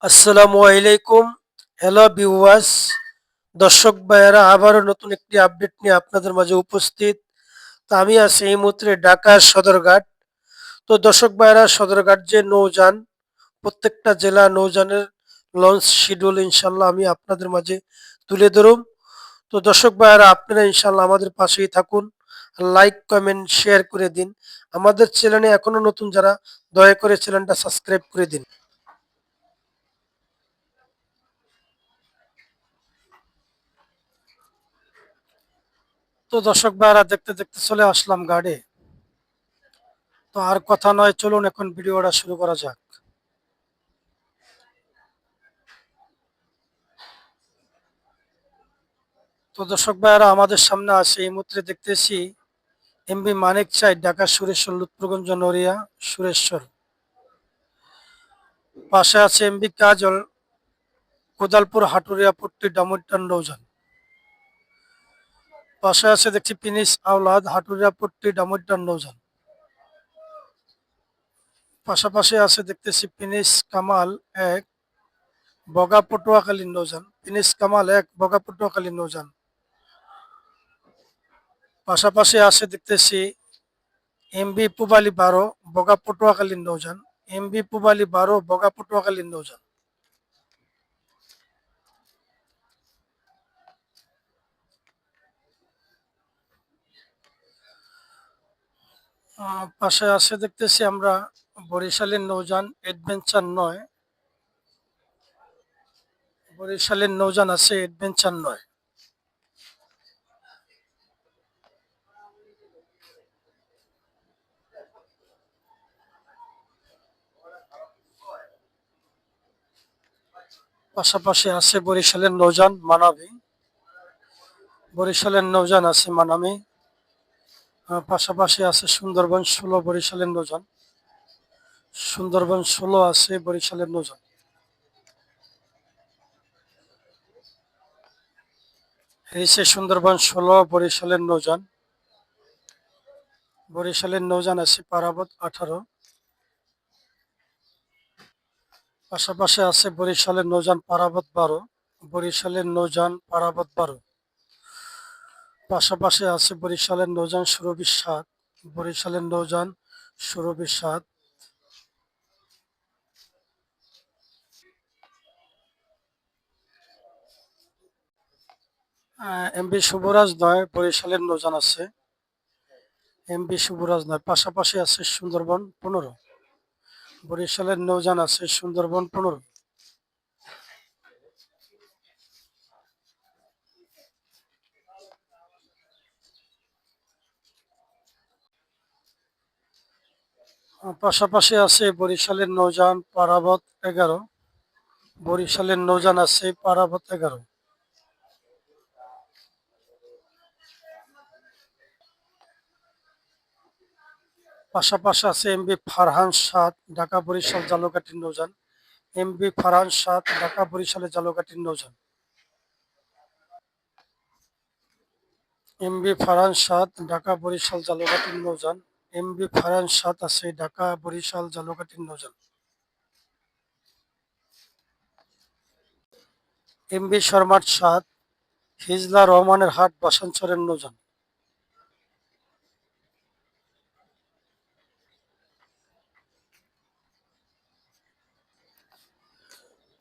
আসসালামু আলাইকুম। Hello viewers, দর্শক ভাইয়েরা আবারও নতুন একটি আপডেট নিয়ে আপনাদের মাঝে উপস্থিত। তো আমি আছি এই মুহূর্তে ঢাকার সদরঘাট। তো দর্শক ভাইয়েরা, সদরঘাট যে নৌযান, প্রত্যেকটা জেলা নৌযানের লঞ্চ শিডিউল ইনশাল্লাহ আমি আপনাদের মাঝে তুলে ধরুম। তো দর্শক ভাইয়েরা, আপনারা ইনশাল্লাহ আমাদের পাশেই থাকুন, লাইক কমেন্ট শেয়ার করে দিন। আমাদের চ্যানেলে এখনো নতুন যারা, দয়া করে চ্যানেলটা সাবস্ক্রাইব করে দিন। তো দর্শক ভাইয়েরা, দেখতে দেখতে চলে আসলাম গাড়ি। তো আর কথা নয়, চলুন এখন ভিডিওটা শুরু করা যাক। তো দর্শক ভাইয়েরা, আমাদের সামনে আছে এই মুহূর্তে দেখতেছি এমবি মানিক চাই, ঢাকা সুরেশ্বর লুৎফুগঞ্জ নড়িয়া সুরেশ্বর। পাশে আছে এমবি কাজল, কোদালপুর হাটুরিয়া পট্টি ডামুড্ডান নৌজান। পাশে আছে দেখছি পিনিস আওলাদ, হাটুরিয়া পট্টি ডামুড্ডান নৌজান। পাশাপাশি আছে দেখতেছি পিনিস কামাল এক, বগা পটুয়াখালী নৌজান। পিনিস কামাল এক, বগা পটুয়াখালী নৌজান। পাশাপাশি আছে দেখতেছি এমবি পুবালি 12, বগা পটুয়াখালীর নৌজান। এমবি পুবালি 12, বগা পটুয়াখালীর নৌজান। পাশে আছে দেখতেছি আমরা বরিশালের নৌজান অ্যাডভেঞ্চার 9। বরিশালের নৌজান আছে অ্যাডভেঞ্চার 9। পাশাপাশি আছে বরিশালের নৌজান মানাবী। বরিশালের নৌজান আছে মানামী। পাশাপাশি আছে সুন্দরবন 16, বরিশালের নৌজান। সুন্দরবন 16 আছে বরিশালের নৌজান। এই সে সুন্দরবন 16, বরিশালের নৌজান। বরিশালের নৌজান আছে পারাবত 18। পাশাপাশি আছে বরিশালের নৌজান পারাবত 12। বরিশালের নৌজান পারাবত 12। পাশাপাশি আছে বরিশালের নৌজান সুরভি 7। বরিশালের নৌজান সুরভি 7। এমবি শুভরাজ 9, বরিশালের নৌজান আছে। এমবি শুভরাজ 9। পাশাপাশি আছে সুন্দরবন 15। বরিশালের নৌজান আছে সুন্দরবন 15। পাশাপাশি আছে বরিশালের নৌজান পারাবত 11। বরিশালের নৌজান আছে পারাবত 11। পাশাপাশি আছে এমবি ফারহান 7, ঢাকা বরিশাল জালকাঠির নৌজান। এমবি ফারহান 7, ঢাকা বরিশালের জালকাঠির নৌজান। এমবি ফারহান 7, ঢাকা বরিশাল জালকাঠির নৌজান। এমবি ফারহান 7 আছে ঢাকা বরিশাল জালকাঠির নৌজান। এমবি শর্মার 7, হিজলা রহমানের হাট বাসানচরের নৌজান।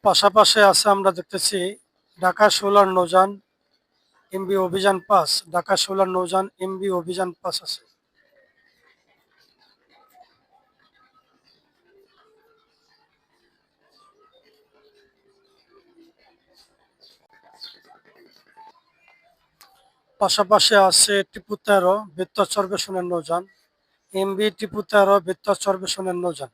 পাশাপাশি আছে আমরা দেখতেছি ঢাকা শোলার নৌজান এমবি অভিযান 5। ঢাকা শোলার নৌজান এমবি অভিযান 5 আছে। পাশাপাশি আছে টিপু 13, বেত্তা চরবেশনের নৌজান। এমবি টিপু 13, বেত্তা চরবেশনের নৌজান।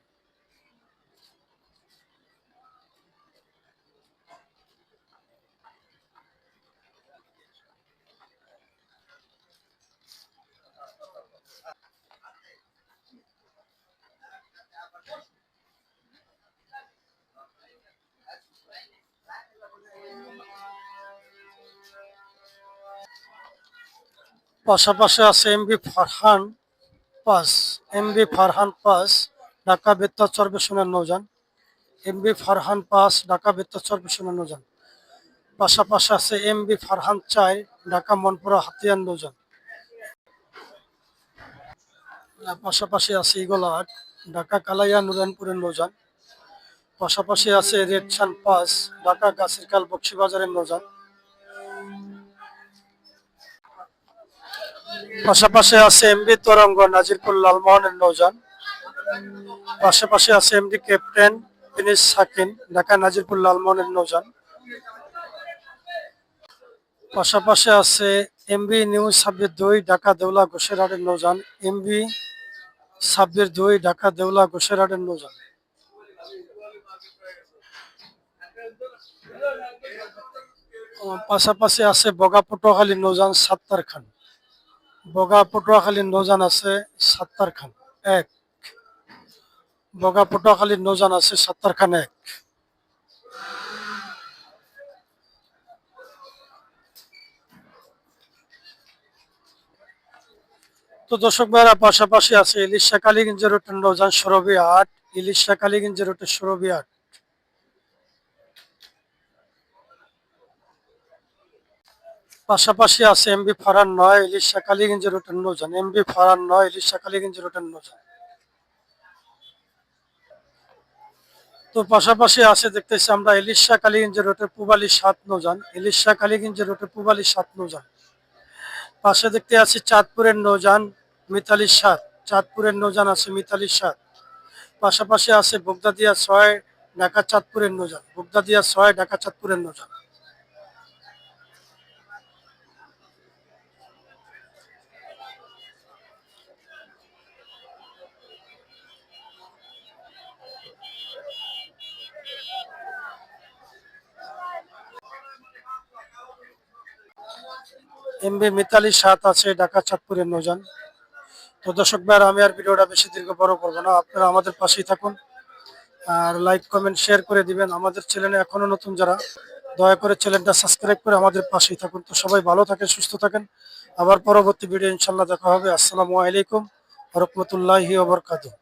পাশাপাশি আছে এমবি ফারহান 5। এমবি ফারহান 5, ঢাকা বেত্তা চরবেশনের নৌজান। এমবি ফারহান ৫ ঢাকা বেত্তাচর বিশ্বনাথ নৌযান। পাশাপাশি আছে এমবি ফারহান ৪ ঢাকা মনপুরা হাতিয়ান নৌযান। পাশাপাশি আছে ইগল ৮ ঢাকা কালাইয়া নুরানপুরের নৌযান। পাশাপাশি আছে রেড সান ৫ ঢাকা গাছিরকাল বক্সিবাজারের নৌযান। পাশাপাশি আছে এমবি তরঙ্গ নাজিরপুর লালমোহনের নৌযান। পাশাপাশি আছে এমডি ক্যাপ্টেন ফিনিশ সাকিন ঢাকা নাজিরপুর লালমোহনের নৌযান। পাশাপাশি আছে MB new ২৬ Dhaka দেউলা ঘোষেরহাটের নৌযান। MB ২৬ Dhaka দেউলা ঘোষেরহাটের নৌযান। পাশাপাশি আছে বগা পটুয়াখালী নৌযান সাত্তার খান। বগা পটুয়াখালীর নৌযান আছে সাত্তার খান ১। বগা পটুয়াখালীর নৌযান আছে সাত্তার খান ১। তো দর্শক ভাইরা পাশাপাশি আছে ইলিশা কালীগঞ্জ রুটের নৌযান সরবি ৮। ইলিশা কালীগঞ্জ রুটের সরবি ৮। পাশাপাশি আছে এমবি ফারহান ৯ ইলিশা কালীগঞ্জ রুটের নৌযান। এমবি ফারহান ৯ ইলিশা কালীগঞ্জ রুটের নৌযান। তো পাশাপাশি আছে দেখতেছি আমরা ইলিশা কালীগঞ্জ রুটের পূবালী ৭ নৌযান। ইলিশা কালীগঞ্জ রুটের পূবালী ৭ নৌযান। পাশে দেখতে আছি চাঁদপুরের নৌযান মিতালি ৭। চাঁদপুরের নৌযান আছে মিতালি ৭। পাশাপাশি আছে বগদাদিয়া ৬ ঢাকা চাঁদপুরের নৌযান। বগদাদিয়া ৬ ঢাকা চাঁদপুরের নৌযান। এমবি মিতালি ৭ আছে ঢাকা চাঁদপুরের নৌযান। তো দর্শক ভাইরা আমি আর ভিডিওটা বেশি দীর্ঘ বড় করবো না, আপনারা আমাদের পাশেই থাকুন আর লাইক কমেন্ট শেয়ার করে দিবেন। আমাদের চ্যানেলে এখনো নতুন যারা দয়া করে চ্যানেলটা সাবস্ক্রাইব করে আমাদের পাশেই থাকুন। তো সবাই ভালো থাকেন, সুস্থ থাকেন। আবার পরবর্তী ভিডিও ইনশাল্লাহ দেখা হবে। আসসালামু আলাইকুম ওয়া রাহমাতুল্লাহি ওয়া বারাকাতুহু।